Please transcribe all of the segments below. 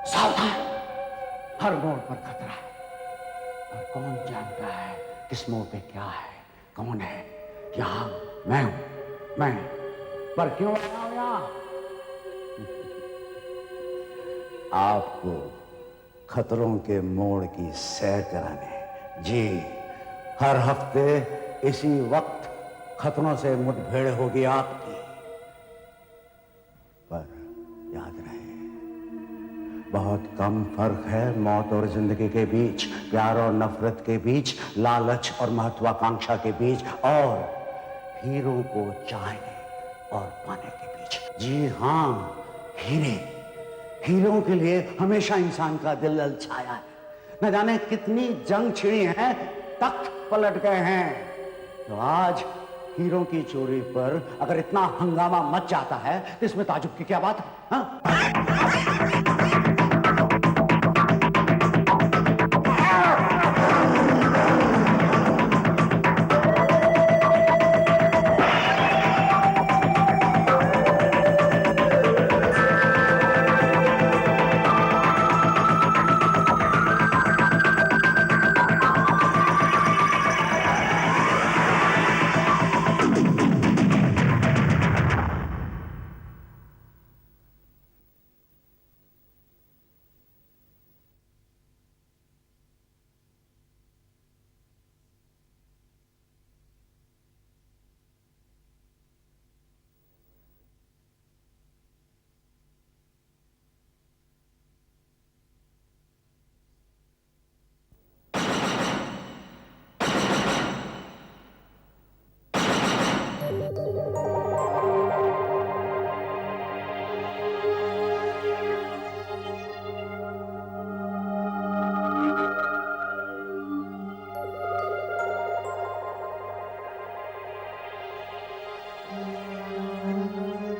सावधान, हर मोड़ पर खतरा है और कौन जानता है किस मोड़ पे क्या है, कौन है। यहां मैं हूं, मैं। पर क्यों आया हूं यहां? आपको खतरों के मोड़ की सैर कराने। जी, हर हफ्ते इसी वक्त खतरों से मुठभेड़ होगी आपकी। पर याद रहे, बहुत कम फर्क है मौत और जिंदगी के बीच, प्यार और नफरत के बीच, लालच और महत्वाकांक्षा के बीच, और हीरों को चाहने और पाने के बीच। जी हां, हीरे। हीरों के लिए हमेशा इंसान का दिल ललचाया है। न जाने कितनी जंग छिड़ी हैं, तख्त पलट गए हैं। तो आज हीरों की चोरी पर अगर इतना हंगामा मच जाता है तो इसमें ताजुब की क्या बात है? हाँ?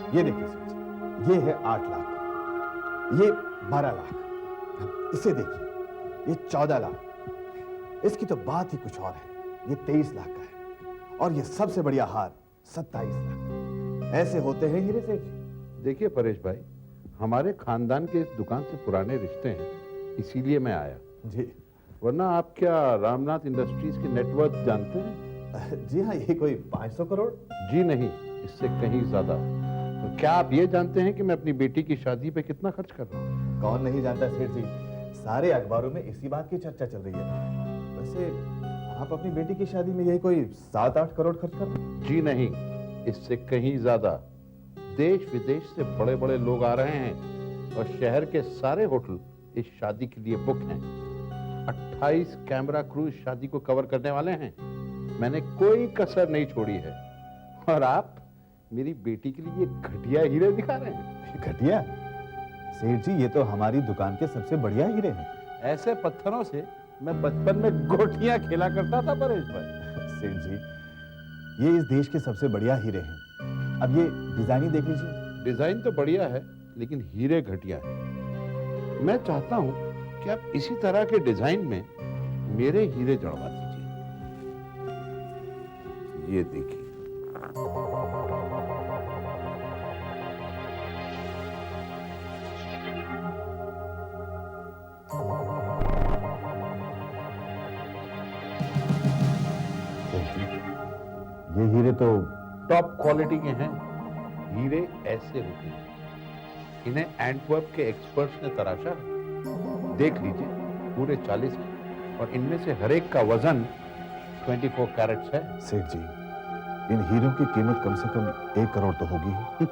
ये देखिए सर, ये है 8 लाख, ये 12 लाख, इसे देखिए, ये 14 लाख। इसकी तो बात ही कुछ और है। ये 23 लाख का है, और ये सबसे बढ़िया हार 27 लाख। ऐसे होते हैं हीरे सेठ। देखिए परेश भाई, हमारे खानदान के इस दुकान से पुराने रिश्ते हैं, इसीलिए मैं आया जी। वरना आप क्या रामनाथ इंडस्ट्रीज की नेटवर्थ जानते हैं? जी हाँ, ये कोई 500 करोड़। जी नहीं, इससे कहीं ज्यादा। तो क्या आप ये जानते हैं कि मैं अपनी बेटी की शादी पे कितना खर्च कर रहा हूँ? कौन नहीं जानता सेठ जी, सारे अखबारों में इसी बात की चर्चा चल रही है। वैसे आप अपनी बेटी की शादी में यही कोई 7-8 करोड़ खर्च कर रहे हैं? जी नहीं, इससे कहीं ज्यादा। देश विदेश से बड़े बड़े लोग आ रहे हैं और शहर के सारे होटल इस शादी के लिए बुक हैं। 28 कैमरा क्रू इस शादी को कवर करने वाले हैं। मैंने कोई कसर नहीं छोड़ी है। और आप मेरी बेटी के लिए घटिया हीरे दिखा रहे हैं। घटिया? सेठ जी, ये तो हमारी दुकान के सबसे बढ़िया हीरे हैं। ऐसे पत्थरों से मैं बचपन में गोटियां खेला करता था परेश भाई। सेठ जी, ये इस देश के सबसे बढ़िया हीरे हैं। अब ये डिजाइन ही देख लीजिए। डिजाइन तो बढ़िया है, लेकिन हीरे घटिया है। मैं चाहता हूं कि आप इसी तरह के डिजाइन में मेरे हीरे जड़वा दीजिए। ये देखिए। ये हीरे तो टॉप क्वालिटी के हैं। हीरे ऐसे होते हैं, इन्हें एंटवर्प के एक्सपर्ट्स ने तराशा है। देख लीजिए, पूरे 40 हैं और इनमें से हर एक का वजन 24 कैरेट्स है। सेठ जी, इन हीरों की कीमत कम से कम 1 करोड़ तो होगी ही।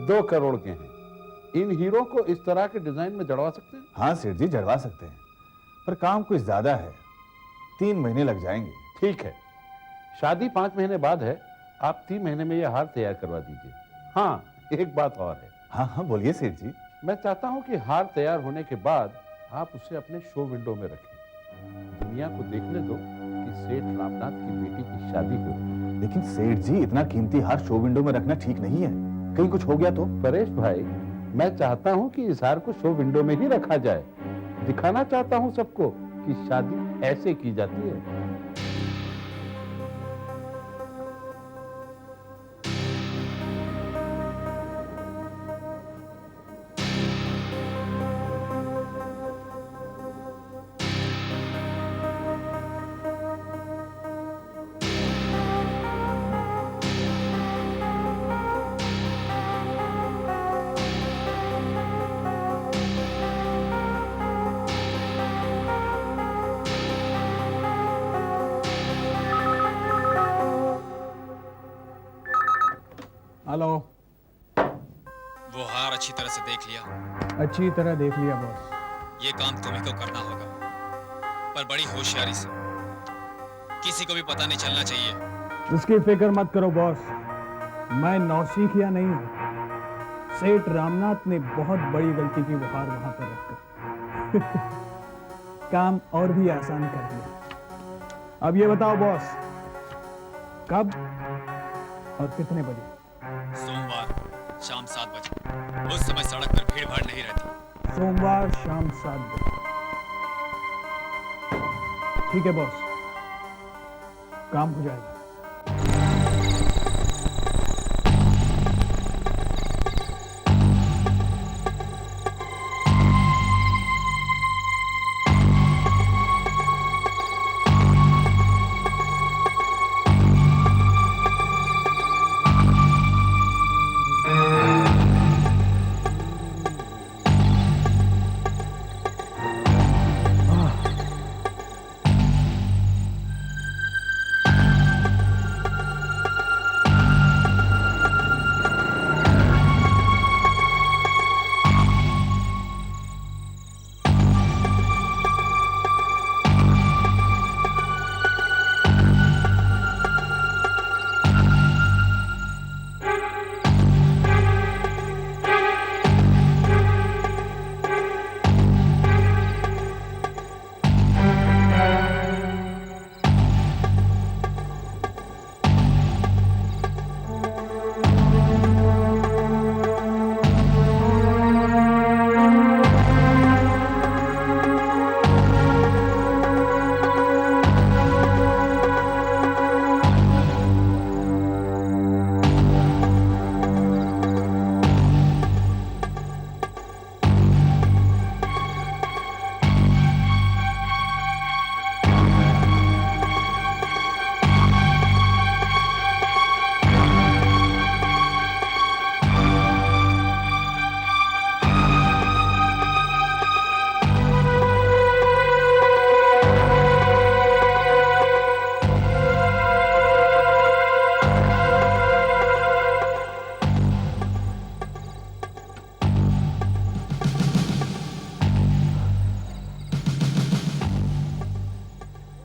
2 करोड़ के हैं। इन हीरों को इस तरह के डिजाइन में जड़वा सकते हैं? हाँ सेठ जी, जड़वा सकते हैं, पर काम कुछ ज्यादा है। 3 महीने लग जाएंगे। ठीक है, शादी 5 महीने बाद है। आप 3 महीने में यह हार तैयार करवा दीजिए। हाँ, एक बात और है। हाँ हाँ, बोलिए सेठ जी। मैं चाहता हूं कि हार तैयार होने के बाद आप उसे अपने शो विंडो में रखें। दुनिया को देखने दो कि सेठ रामनाथ की बेटी की शादी हो। लेकिन सेठ जी, इतना कीमती हार शो विंडो में रखना ठीक नहीं है। कहीं कुछ हो गया तो? परेश भाई, मैं चाहता हूं कि इस हार को शो विंडो में ही रखा जाए। दिखाना चाहता हूं सबको कि शादी ऐसे की जाती है। हेलो। वो हार अच्छी तरह से देख लिया? अच्छी तरह देख लिया बॉस। ये काम तुम्ही को करना होगा, पर बड़ी होशियारी से। किसी को भी पता नहीं चलना चाहिए। उसकी फिक्र मत करो बॉस, मैं नौसिखिया नहीं हूं। सेठ रामनाथ ने बहुत बड़ी गलती की वो हार वहां पर रखकर काम और भी आसान कर दिया। अब ये बताओ बॉस, कब और कितने बजे? सोमवार शाम 7 बजे। उस समय सड़क पर भीड़ भाड़ नहीं रहती। सोमवार शाम 7 बजे। ठीक है बॉस, काम हो जाएगा।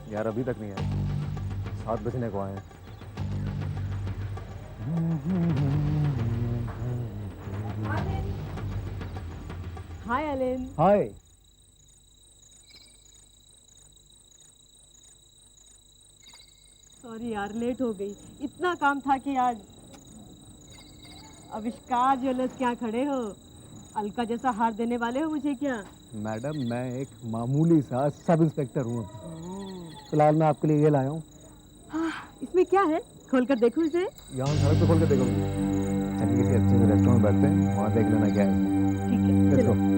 यार अभी तक नहीं आए, 7 बजने को आए हैं। हाय एलेन। हाय। सॉरी यार, लेट हो गई। इतना काम था कि आज। आविष्कार ज्वेलर्स क्या खड़े हो? अलका जैसा हार देने वाले हो मुझे क्या? मैडम, मैं एक मामूली सा सब इंस्पेक्टर हूँ। फिलहाल मैं आपके लिए ये लाया हूँ। इसमें क्या है? खोलकर देखो इसे। यहाँ सड़क पे खोल के देखो। चलिए किसी अच्छे से रेस्टोरेंट में बैठते हैं, वहाँ देख लेना क्या है। ठीक है, Let's चलो। go।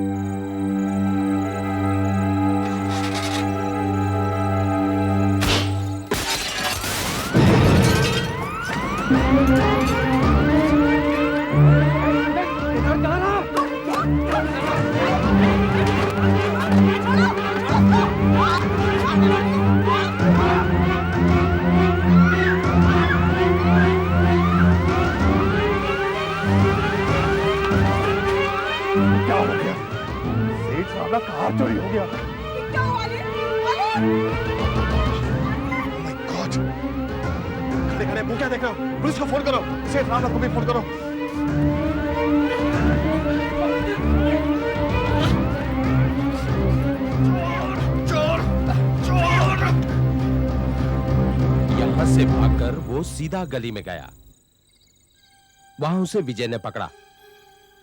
क्या हो गया? सेठ साहब का कार चोरी हो गया। क्या हुआ Oh my God! खड़े खड़े मुंह क्या देख रहे हो? पुलिस को फोन करो, सेठ रामनाथ को भी फोन करो। यहां से भागकर वो सीधा गली में गया। वहां उसे विजय ने पकड़ा।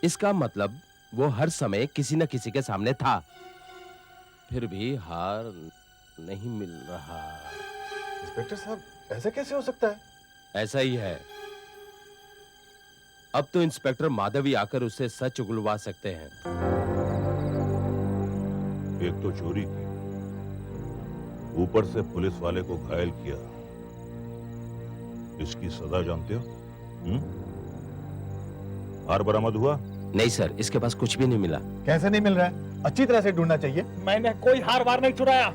इसका मतलब वो हर समय किसी न किसी के सामने था। फिर भी हार नहीं मिल रहा। इंस्पेक्टर साहब, ऐसे कैसे हो सकता है? ऐसा ही है। अब तो इंस्पेक्टर माधवी आकर उसे सच उगलवा सकते हैं। एक तो चोरी की, ऊपर से पुलिस वाले को घायल किया। इसकी सजा जानते हो? हार बरामद हुआ? नहीं सर, इसके पास कुछ भी नहीं मिला। कैसे नहीं मिल रहा है? अच्छी तरह से ढूंढना चाहिए। मैंने कोई हार वार नहीं चुराया।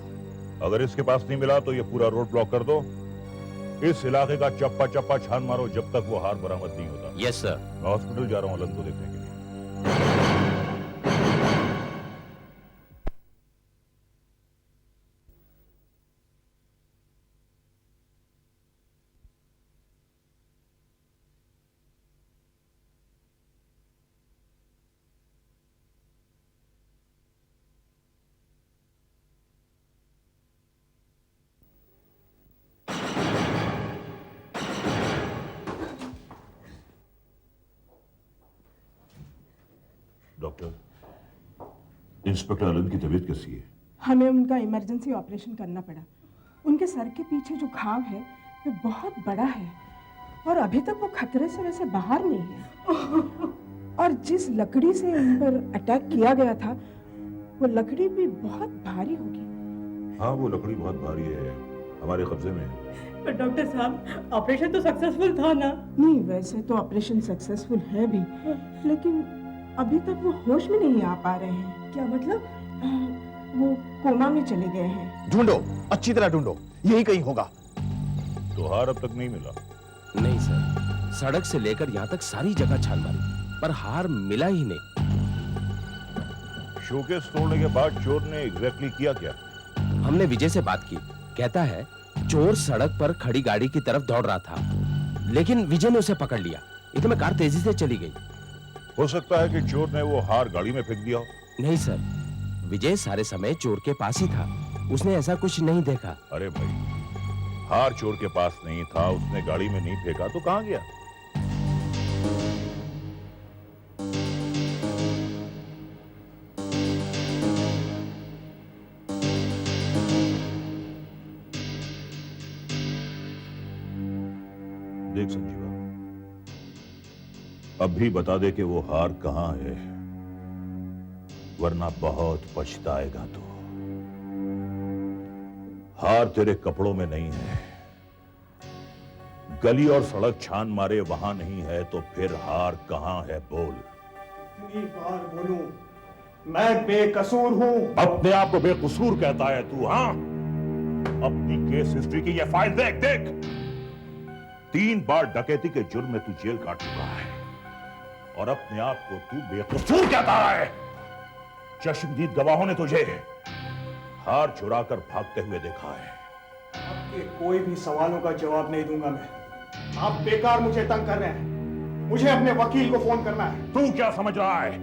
अगर इसके पास नहीं मिला तो ये पूरा रोड ब्लॉक कर दो इस इलाके का चप्पा चप्पा छान मारो जब तक वो हार बरामद नहीं होता। Yes sir. मैं हॉस्पिटल जा रहा हूं अलन को देखने के लिए। डॉक्टर, इंस्पेक्टर अलन की तबीयत कैसी है? हमें उनका इमरजेंसी ऑपरेशन करना पड़ा। उनके सर के पीछे जो घाव है वो बहुत बड़ा है और अभी तक वो खतरे से वैसे बाहर नहीं है। और जिस लकड़ी से उन पर अटैक किया गया था वो लकड़ी भी बहुत भारी होगी। हाँ, वो लकड़ी बहुत भारी है, हमारे कब्जे में है। पर डॉक्टर साहब ऑपरेशन तो सक्सेसफुल था ना? नहीं, वैसे तो ऑपरेशन सक्सेसफुल है भी, लेकिन अभी तक वो होश में नहीं आ पा रहे हैं। क्या मतलब? वो कोमा में चले गए हैं। ढूंढो, अच्छी तरह ढूंढो, यही कहीं होगा। तो हार अब तक नहीं मिला? नहीं सर, सड़क से लेकर यहाँ तक सारी जगह छान मारी पर हार मिला ही नहीं। शोकेस तोड़ने के बाद चोर ने एग्जैक्टली किया क्या? हमने विजय से बात की, कहता है चोर सड़क पर खड़ी गाड़ी की तरफ दौड़ रहा था, लेकिन विजय ने उसे पकड़ लिया। इतने में कार तेजी से चली गई। हो सकता है कि चोर ने वो हार गाड़ी में फेंक दिया हो। नहीं सर, विजय सारे समय चोर के पास ही था, उसने ऐसा कुछ नहीं देखा। अरे भाई, हार चोर के पास नहीं था, उसने गाड़ी में नहीं फेंका तो कहां गया? देख संजीवा, अब भी बता दे कि वो हार कहां है, वरना बहुत पछताएगा तू। हार तेरे कपड़ों में नहीं है, गली और सड़क छान मारे वहां नहीं है, तो फिर हार कहां है? बोल। कितनी बार बोलूं, मैं बेकसूर हूं। अपने आप को बेकसूर कहता है तू? हाँ, अपनी केस हिस्ट्री की ये फाइल देख देख। 3 बार डकैती के जुर्म में तू जेल काट चुका है और अपने आप को तू बेकसूर कहता है। चश्मदीद गवाहों ने तुझे हार चुराकर भागते हुए देखा है। आपके कोई भी सवालों का जवाब नहीं दूंगा मैं। आप बेकार मुझे तंग कर रहे हैं। मुझे अपने वकील को फोन करना है। तू क्या समझ रहा है?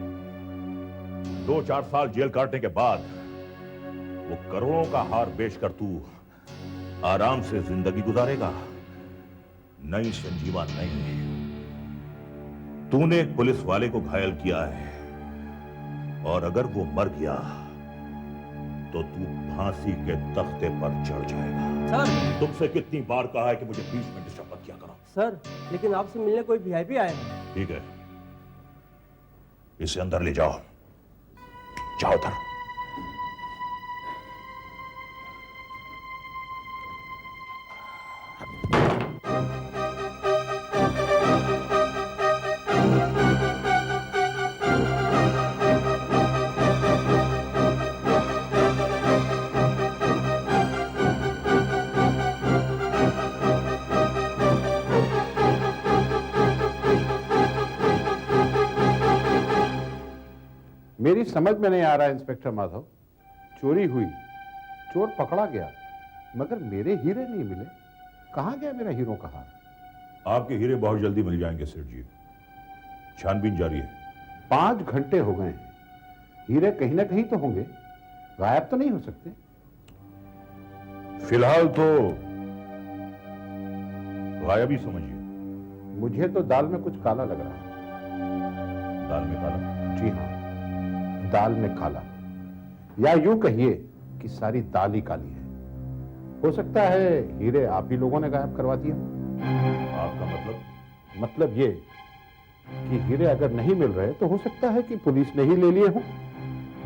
2-4 साल जेल काटने के बाद वो करोड़ों का हार बेचकर तू आराम से जिंदगी गुजारेगा? नहीं संजीवा, नहीं। तूने एक पुलिस वाले को घायल किया है और अगर वो मर गया तो तू फांसी के तख्ते पर चढ़ जाएगा। सर, तुमसे कितनी बार कहा है कि मुझे बीच में डिस्टर्ब मत किया करो। सर, लेकिन आपसे मिलने कोई वीआईपी आया है। ठीक है, इसे अंदर ले जाओ। जाओ उधर। मेरी समझ में नहीं आ रहा इंस्पेक्टर माधव, चोरी हुई, चोर पकड़ा गया, मगर मेरे हीरे नहीं मिले। कहां गया मेरा हीरो का हार? आपके हीरे बहुत जल्दी मिल जाएंगे सेठ जी, छानबीन जारी है। 5 घंटे हो गए हैं, हीरे कहीं ना कहीं तो होंगे, गायब तो नहीं हो सकते। फिलहाल तो गायब ही समझिए। मुझे तो दाल में कुछ काला लग रहा है। दाल में काला? जी हाँ, दाल में काला, या यूं कहिए कि सारी दाल ही काली है। हो सकता है हीरे आप ही लोगों ने गायब करवा दिया। आपका मतलब? मतलब ये कि हीरे अगर नहीं मिल रहे तो हो सकता है कि पुलिस ने ही ले लिए हों।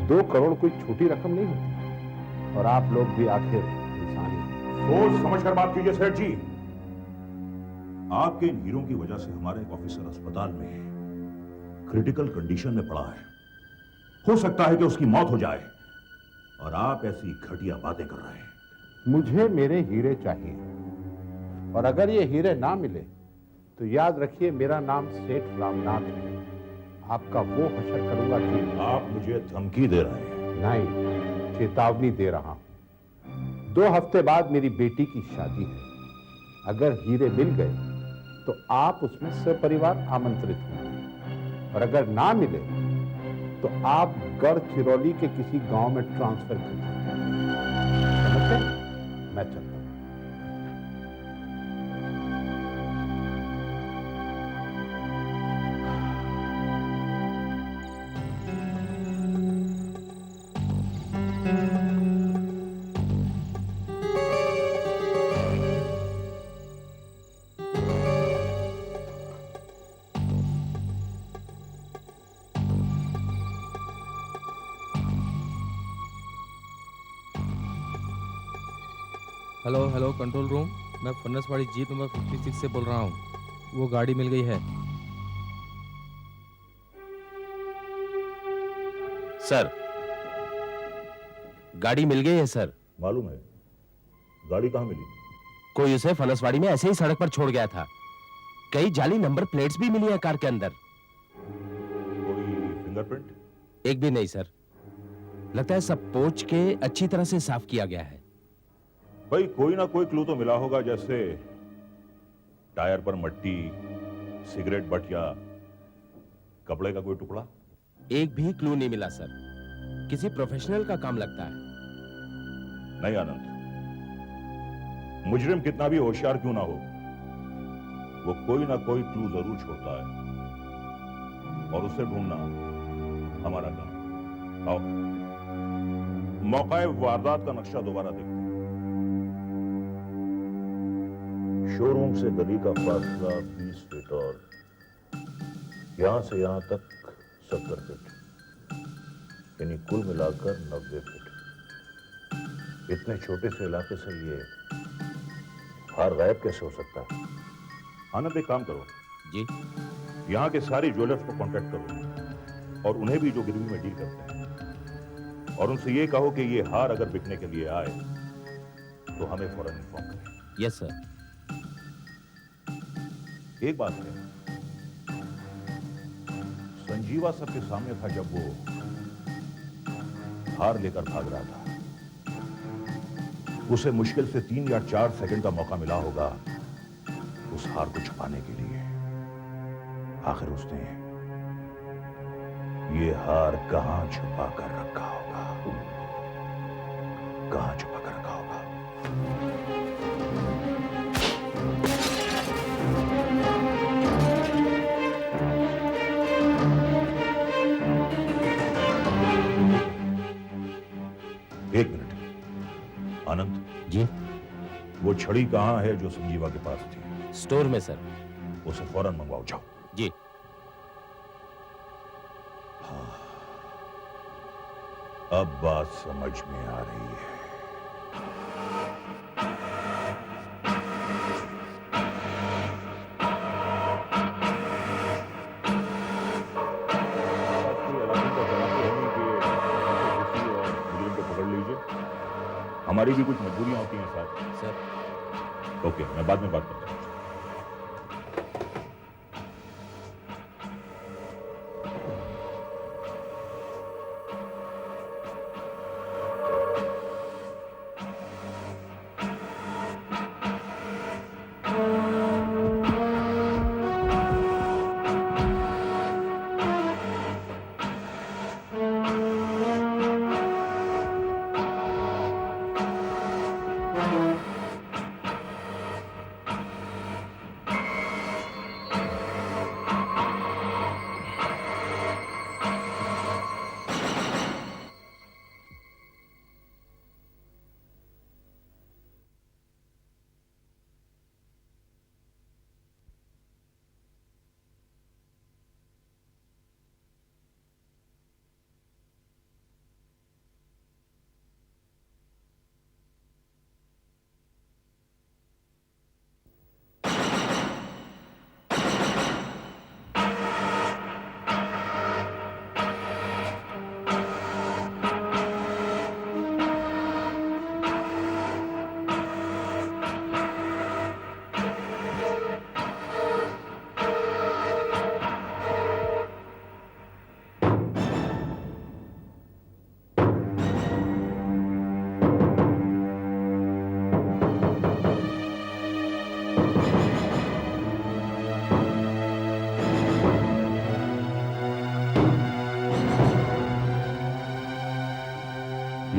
2 करोड़ कोई छोटी रकम नहीं होती, और आप लोग भी आखिर इंसान ही। सोच समझकर बात कीजिए सेठ जी। आपके इन हीरों की वजह से हमारा एक ऑफिसर अस्पताल में क्रिटिकल कंडीशन में पड़ा है। हो सकता है कि उसकी मौत हो जाए, और आप ऐसी घटिया बातें कर रहे हैं। मुझे मेरे हीरे चाहिए, और अगर ये हीरे ना मिले तो याद रखिए मेरा नाम सेठ रामनाथ है। आपका वो हशर करूंगा कि आप मुझे धमकी दे रहे हैं? नहीं, चेतावनी दे रहा हूं। 2 हफ्ते बाद मेरी बेटी की शादी है। अगर हीरे मिल गए तो आप उसमें सपरिवार आमंत्रित होंगे, और अगर ना मिले तो आप गढ़चिरौली के किसी गांव में ट्रांसफर कर दीजिए। समझते? मैं चलता हूं। हेलो हेलो कंट्रोल रूम, मैं फन्नसवाड़ी जीप नंबर 56 से बोल रहा हूँ। वो गाड़ी मिल गई है। सर, गाड़ी मिल गई है सर। मालूम है। गाड़ी कहां मिली? कोई उसे फनसवाड़ी में ऐसे ही सड़क पर छोड़ गया था। कई जाली नंबर प्लेट्स भी मिली है कार के अंदर। कोई फिंगरप्रिंट? एक भी नहीं सर। लगता है सब पोंछ के अच्छी तरह से साफ किया गया है। भाई कोई ना कोई क्लू तो मिला होगा, जैसे टायर पर मट्टी, सिगरेट बट या कपड़े का कोई टुकड़ा। एक भी क्लू नहीं मिला सर। किसी प्रोफेशनल का काम लगता है। नहीं आनंद, मुजरिम कितना भी होशियार क्यों ना हो, वो कोई ना कोई क्लू जरूर छोड़ता है, और उसे ढूंढना हमारा काम। आओ, मौका वारदात का नक्शा दोबारा देखो। शोरूम से गली का फासला 20 फीट और यहां से यहां तक 70 फीट, यानी कुल मिलाकर 90 फीट। इतने छोटे से इलाके से ये हार गायब कैसे हो सकता है? आनंद, एक काम करो जी। यहां के सारे ज्वेलर्स को कांटेक्ट करो और उन्हें भी जो गिरवी में डील करते हैं, और उनसे ये कहो कि ये हार अगर बिकने के लिए आए तो हमें फौरन इन्फॉर्म करें। Yes sir. एक बात है, संजीवा सबके सामने था जब वो हार लेकर भाग रहा था। उसे मुश्किल से 3 या 4 सेकंड का मौका मिला होगा उस हार को छुपाने के लिए। आखिर उसने ये हार कहां छुपा कर रखा होगा? कहां छुपा कर रखा होगा? एक मिनट आनंद जी। वो छड़ी कहां है जो संजीवा के पास थी? स्टोर में सर। उसे फौरन मंगवाओ, जाओ। जी। हाँ, अब बात समझ में आ रही है। हमारी भी कुछ मजबूरियां होती हैं साहब। सर ओके, मैं बाद में बात करता हूं।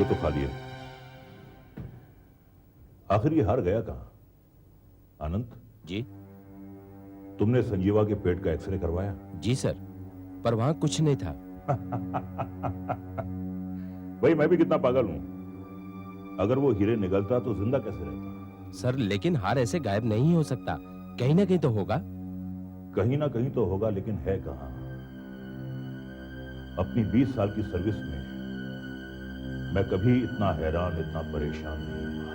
तो खा लिए। आखिर ये हार गया कहां? अनंत जी तुमने संजीवा के पेट का एक्सरे करवाया? जी सर, पर वहां कुछ नहीं था। भाई मैं भी कितना पागल हूं। अगर वो हीरे निगलता तो जिंदा कैसे रहता? सर लेकिन हार ऐसे गायब नहीं हो सकता, कहीं ना कहीं तो होगा। कहीं ना कहीं तो होगा, लेकिन है कहां? अपनी 20 साल की सर्विस में मैं कभी इतना हैरान, इतना परेशान नहीं हुआ।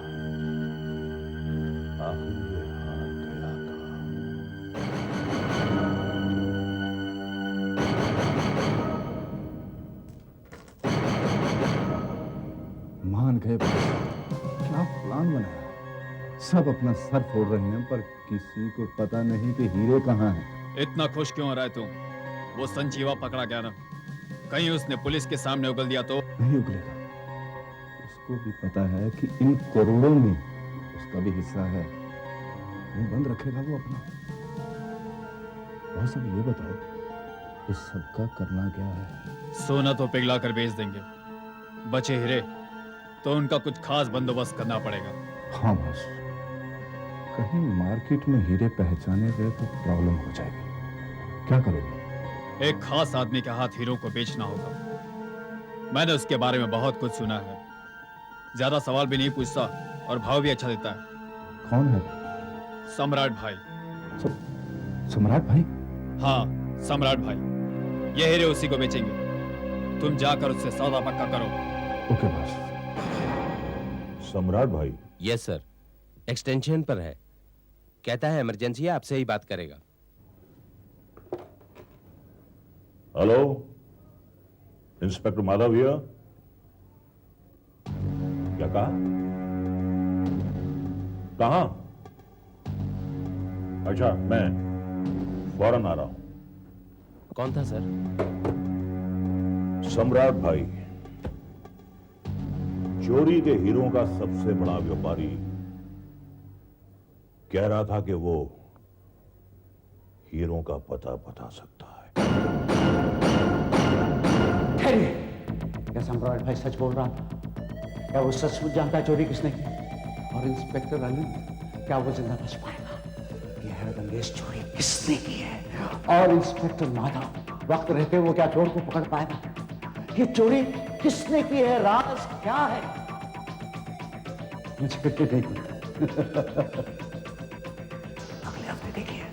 आखिर ये हार गया कहां? मान गए बॉस। क्या प्लान बनाया? सब अपना सर फोड़ रहे हैं पर किसी को पता नहीं कि हीरे कहाँ हैं। इतना खुश क्यों हो रहा है तू? वो संजीवा पकड़ा गया ना, कहीं उसने पुलिस के सामने उगल दिया तो? नहीं उगलेगा। उसको भी पता है कि इन करोड़ों में उसका भी हिस्सा है। मुंह बंद रखेगा वो अपना। बॉस अब ये बताओ, इस सबका करना क्या है? सोना तो पिघला कर बेच देंगे, बचे हीरे तो उनका कुछ खास बंदोबस्त करना पड़ेगा। हाँ बॉस, कहीं मार्केट में हीरे पहचाने गए तो प्रॉब्लम हो जाएगी। क्या करोगे? एक खास आदमी के हाथ हीरो को बेचना होगा। मैंने उसके बारे में बहुत कुछ सुना है। ज्यादा सवाल भी नहीं पूछता और भाव भी अच्छा देता है। कौन है? सम्राट भाई। सम्राट भाई? हाँ, सम्राट भाई। ये हीरे उसी को बेचेंगे। तुम जाकर उससे सौदा पक्का करो। Okay boss. सम्राट भाई? यस सर, एक्सटेंशन पर है। कहता है इमरजेंसी है, आपसे ही बात करेगा। Hello, inspector Madhav here. क्या कहा? कहां? अच्छा, मैं फौरन आ रहा हूं। कौन था सर? सम्राट भाई, चोरी के हीरों का सबसे बड़ा व्यापारी, कह रहा था कि वो हीरों का पता बता सकता है। क्या सम्राट भाई सच बोल रहा था? क्या वो सचमुच जानता है चोरी किसने की? और इंस्पेक्टर अनंत, क्या वो जिंदा बच पाएगा? ये हैरतअंगेज चोरी किसने की है? और इंस्पेक्टर माधव वक्त रहते वो क्या चोर को पकड़ पाएगा? ये चोरी किसने की है? राज क्या है? इंस्पेक्टर देखिए, अगले हफ्ते देखिए।